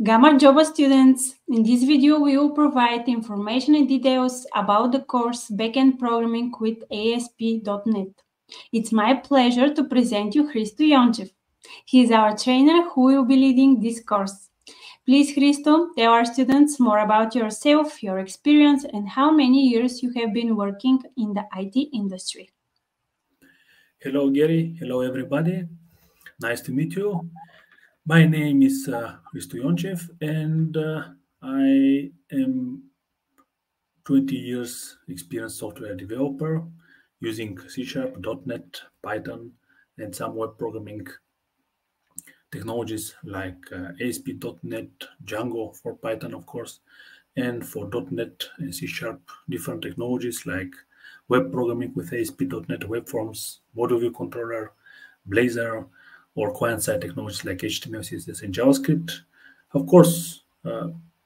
Gamma Java students, in this video we will provide information and details about the course Backend Programming with ASP.NET. It's my pleasure to present you Hristo Yonchev. He is our trainer who will be leading this course. Please, Hristo, tell our students more about yourself, your experience, and how many years you have been working in the IT industry. Hello, Gary. Hello, everybody. Nice to meet you. My name is Hristo Yonchev, and I am 20 years experienced software developer using C#, .NET, Python, and some web programming technologies like ASP.NET, Django for Python, of course, and for .NET and C#, different technologies like web programming with ASP.NET, web forms, model view controller, Blazor, or client-side technologies like HTML, CSS, and JavaScript. Of course,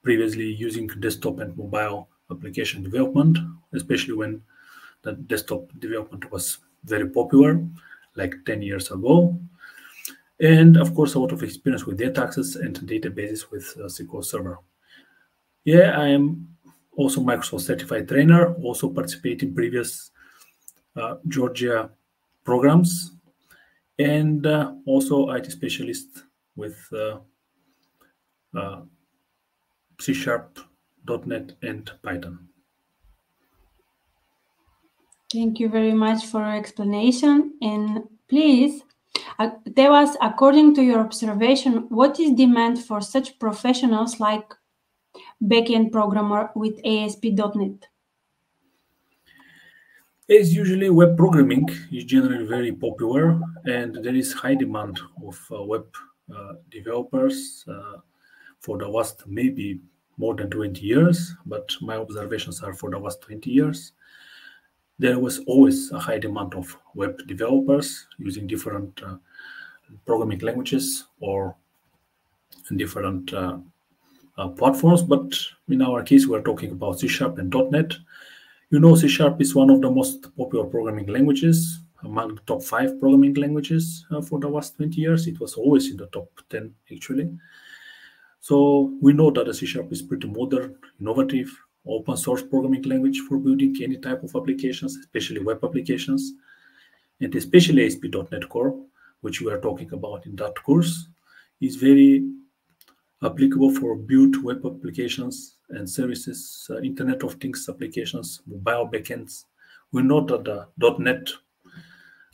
previously using desktop and mobile application development, especially when the desktop development was very popular, like 10 years ago. And of course, a lot of experience with data access and databases with SQL Server. Yeah, I am also Microsoft certified trainer, also participate in previous Georgia programs, and also IT specialist with C#, .NET, and Python. Thank you very much for your explanation. And please tell us, according to your observation, what is demand for such professionals like backend programmer with ASP.NET? As usually, web programming is generally very popular, and there is high demand of web developers for the last maybe more than 20 years, but my observations are for the last 20 years. There was always a high demand of web developers using different programming languages or different platforms, but in our case, we're talking about C# and .NET. You know, C# is one of the most popular programming languages, among the top 5 programming languages for the last 20 years. It was always in the top 10, actually. So we know that the C# is pretty modern, innovative, open source programming language for building any type of applications, especially web applications, and especially ASP.NET Core, which we are talking about in that course, is very applicable for built web applications and services, Internet of Things applications, mobile backends. We know that the .NET,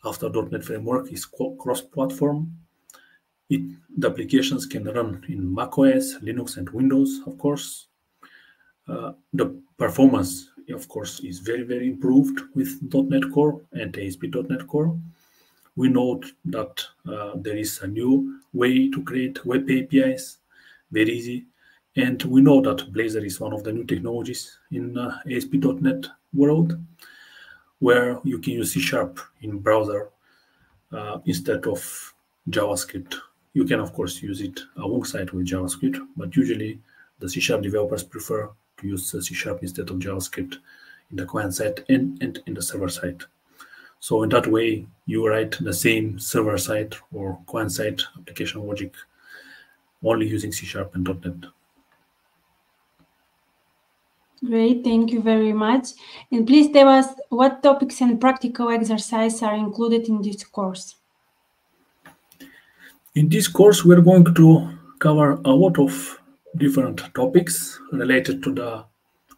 after .NET Framework, is cross-platform. The applications can run in macOS, Linux, and Windows, of course. The performance, of course, is very, very improved with .NET Core and ASP.NET Core. We know that there is a new way to create web APIs, very easy. And we know that Blazor is one of the new technologies in ASP.NET world, where you can use C# in browser instead of JavaScript. You can, of course, use it alongside with JavaScript, but usually the C# developers prefer to use C# instead of JavaScript in the client side and in the server side. So in that way, you write the same server side or client side application logic only using C# and .NET. Great, thank you very much. And please tell us what topics and practical exercises are included in this course. In this course, we're going to cover a lot of different topics related to the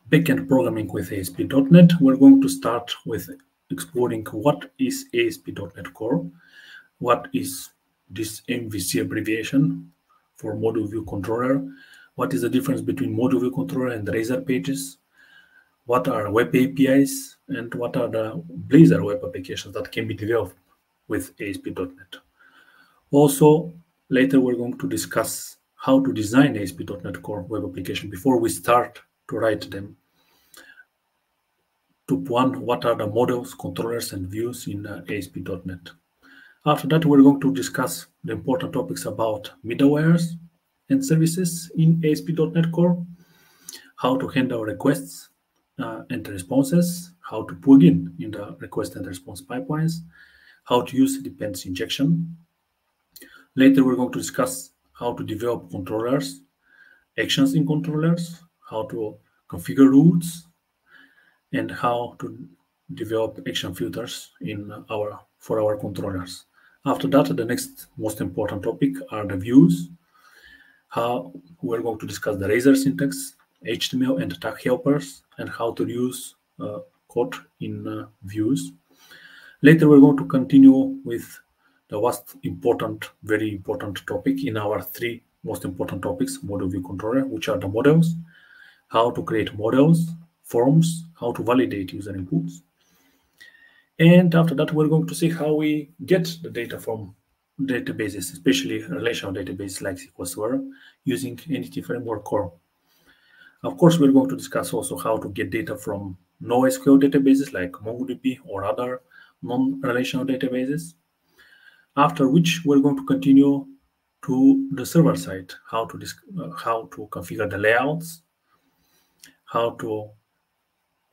backend programming with ASP.NET. We're going to start with exploring what is ASP.NET Core, what is this MVC abbreviation for Module View Controller, what is the difference between Module View Controller and Razor Pages, what are web APIs, and what are the Blazor web applications that can be developed with ASP.NET. Also, later we're going to discuss how to design ASP.NET Core web application before we start to write them. To one, what are the models, controllers, and views in ASP.NET. After that, we're going to discuss the important topics about middlewares and services in ASP.NET Core, how to handle requests and responses, how to plug in the request and response pipelines, how to use dependency injection. Later, we're going to discuss how to develop controllers, actions in controllers, how to configure routes, and how to develop action filters for our controllers. After that, the next most important topic are the views. How we're going to discuss the Razor syntax, HTML and tag helpers, and how to use code in views. Later, we're going to continue with the last important, very important topic in our three most important topics, model view controller, which are the models, how to create models, forms, how to validate user inputs. And after that, we're going to see how we get the data from databases, especially relational databases like SQL Server, using Entity Framework Core. Of course, we're going to discuss also how to get data from NoSQL databases like MongoDB or other non-relational databases. After which, we're going to continue to the server side, how to configure the layouts, how to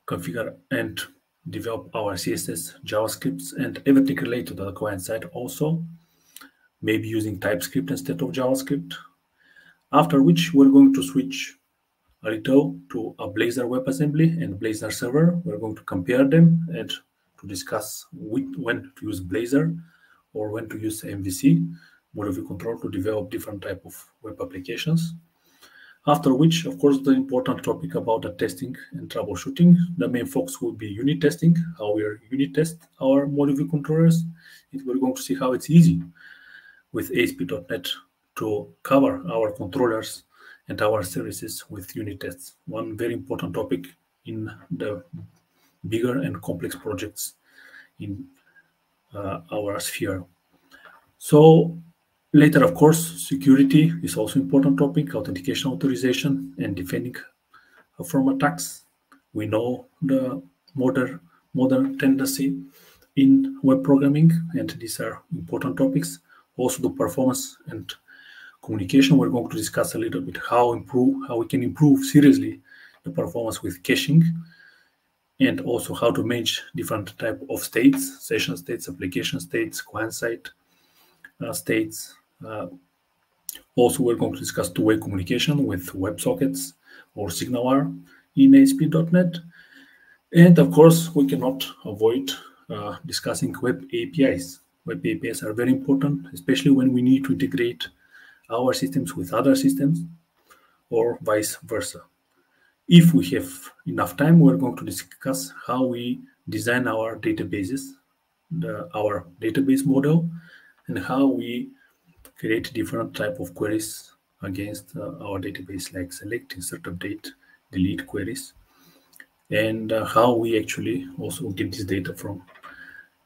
configure and develop our CSS, JavaScripts, and everything related to the client side also, maybe using TypeScript instead of JavaScript. After which, we're going to switch a little to a Blazor WebAssembly and Blazor server. We're going to compare them and to discuss when to use Blazor or when to use MVC, model view control, to develop different type of web applications. After which, of course, the important topic about the testing and troubleshooting. The main focus will be unit testing, how we unit test our model view controllers. We're going to see how it's easy with ASP.NET to cover our controllers and our services with unit tests. One very important topic in the bigger and complex projects in our sphere. So later, of course, security is also important topic, authentication, authorization, and defending from attacks. We know the modern tendency in web programming, and these are important topics. Also, the performance and communication. We're going to discuss a little bit how we can improve seriously the performance with caching, and also how to manage different type of states, session states, application states, client-side states. Also, we're going to discuss two-way communication with WebSockets or SignalR in ASP.NET. And of course, we cannot avoid discussing web APIs. Web APIs are very important, especially when we need to integrate our systems with other systems or vice versa. If we have enough time, we're going to discuss how we design our databases, our database model, and how we create different type of queries against our database, like select, insert, update, delete queries, and how we actually also get this data from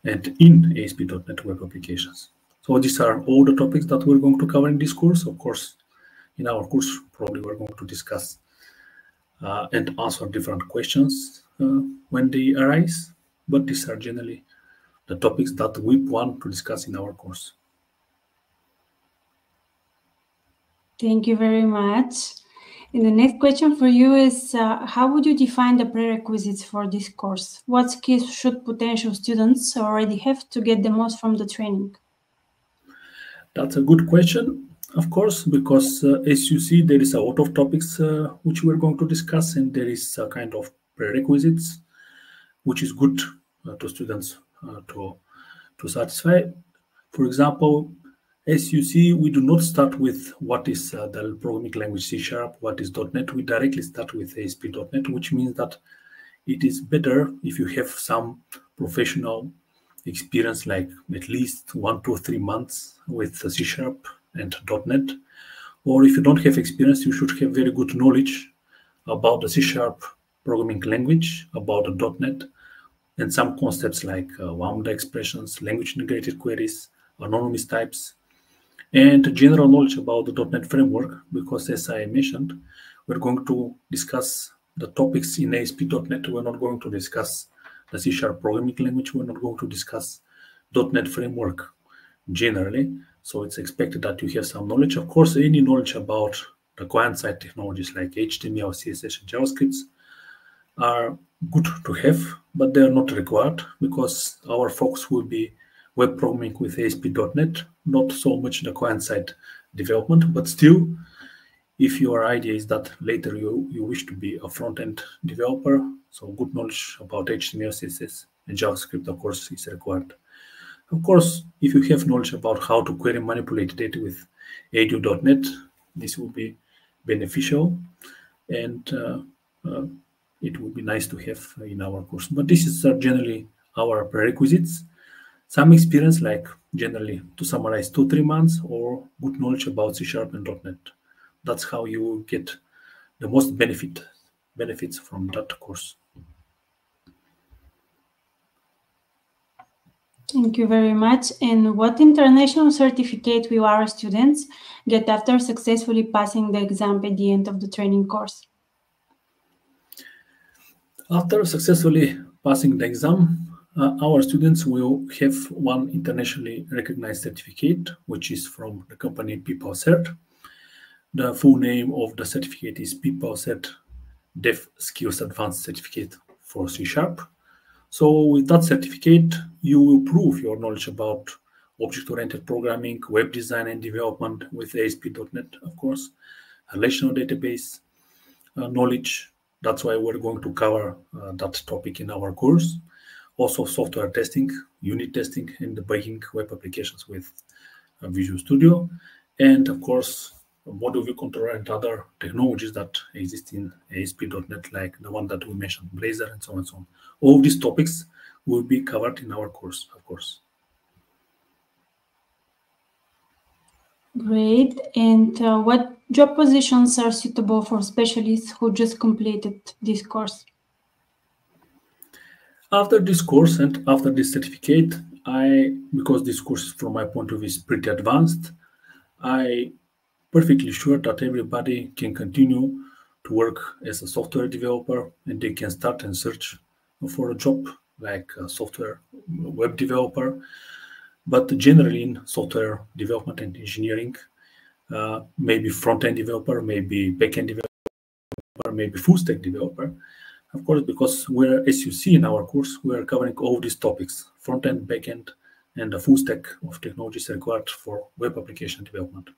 and in ASP.NET web applications. So these are all the topics that we're going to cover in this course. Of course, in our course, probably we're going to discuss and answer different questions when they arise, but these are generally the topics that we plan to discuss in our course. Thank you very much. And the next question for you is, how would you define the prerequisites for this course? What skills should potential students already have to get the most from the training? That's a good question, of course, because as you see, there is a lot of topics which we're going to discuss, and there is a kind of prerequisites, which is good to students to satisfy. For example, as you see, we do not start with what is the programming language C#, what is .NET. We directly start with ASP.NET, which means that it is better if you have some professional experience, like at least 1 to 3 months with C# and .NET. Or if you don't have experience, you should have very good knowledge about the C# programming language, about the .NET, and some concepts like Lambda expressions, language integrated queries, anonymous types, and general knowledge about the .NET framework, because as I mentioned, we're going to discuss the topics in ASP.NET. We're not going to discuss the C# programming language. We're not going to discuss .NET framework generally. So it's expected that you have some knowledge. Of course, any knowledge about the client-side technologies like HTML, CSS, and JavaScript are good to have, but they are not required, because our focus will be web programming with ASP.NET, not so much the client-side development. But still, If your idea is that later you wish to be a front-end developer, so good knowledge about HTML, CSS, and JavaScript, of course, is required. Of course, if you have knowledge about how to query manipulate data with edu.net, this will be beneficial, and it would be nice to have in our course. But this is generally our prerequisites. Some experience, like generally, to summarize, 2-3 months, or good knowledge about C# and .NET. That's how you will get the most benefits from that course. Thank you very much. And what international certificate will our students get after successfully passing the exam at the end of the training course? After successfully passing the exam, our students will have one internationally recognized certificate, which is from the company PeopleCert. The full name of the certificate is PeopleCert Dev Skills Advanced Certificate for C#. So with that certificate, you will prove your knowledge about object-oriented programming, web design and development with ASP.NET, of course, relational database knowledge. That's why we're going to cover that topic in our course. Also software testing, unit testing, and debugging web applications with Visual Studio. And of course, model view controller and other technologies that exist in ASP.NET, like the one that we mentioned, Blazor, and so on and so on. All these topics will be covered in our course, of course. Great. And what job positions are suitable for specialists who just completed this course? After this course and after this certificate, because this course from my point of view is pretty advanced, I perfectly sure that everybody can continue to work as a software developer, and they can start and search for a job like a software web developer. But generally in software development and engineering, maybe front-end developer, maybe back-end developer, maybe full-stack developer. Of course, because as you see in our course, we are covering all these topics, front-end, back-end, and the full stack of technologies required for web application development.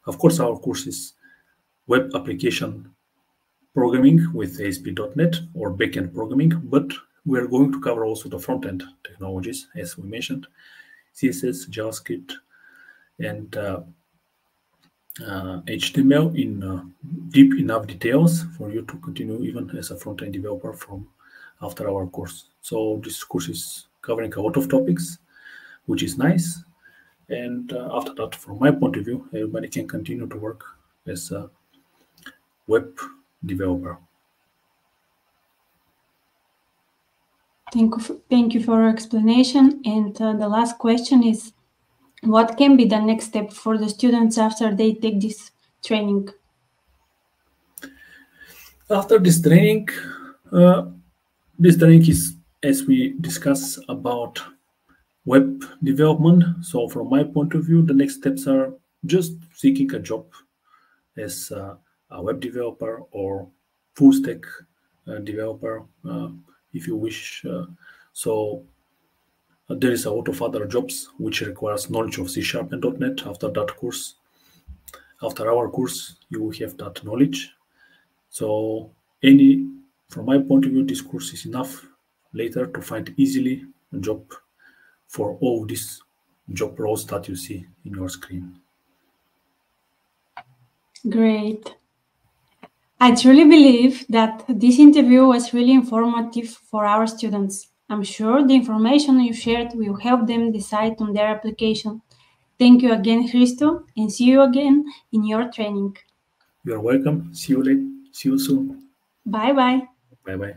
Of course, our course is web application programming with ASP.NET or back-end programming, but we are going to cover also the front-end technologies, as we mentioned, CSS, JavaScript, and HTML in deep enough details for you to continue even as a front-end developer from after our course. So this course is covering a lot of topics, which is nice. And after that, from my point of view, everybody can continue to work as a web developer. Thank you for your explanation. And the last question is, what can be the next step for the students after they take this training? After this training is, as we discuss, about web development. So from my point of view, the next steps are just seeking a job as a web developer or full stack developer, if you wish. There is a lot of other jobs which requires knowledge of C# and .NET. After that course, after our course, you will have that knowledge. So from my point of view, this course is enough later to find easily a job for all these job roles that you see in your screen. Great. I truly believe that this interview was really informative for our students. I'm sure the information you shared will help them decide on their application. Thank you again, Hristo, and see you again in your training. You're welcome. See you soon. Bye-bye. Bye-bye.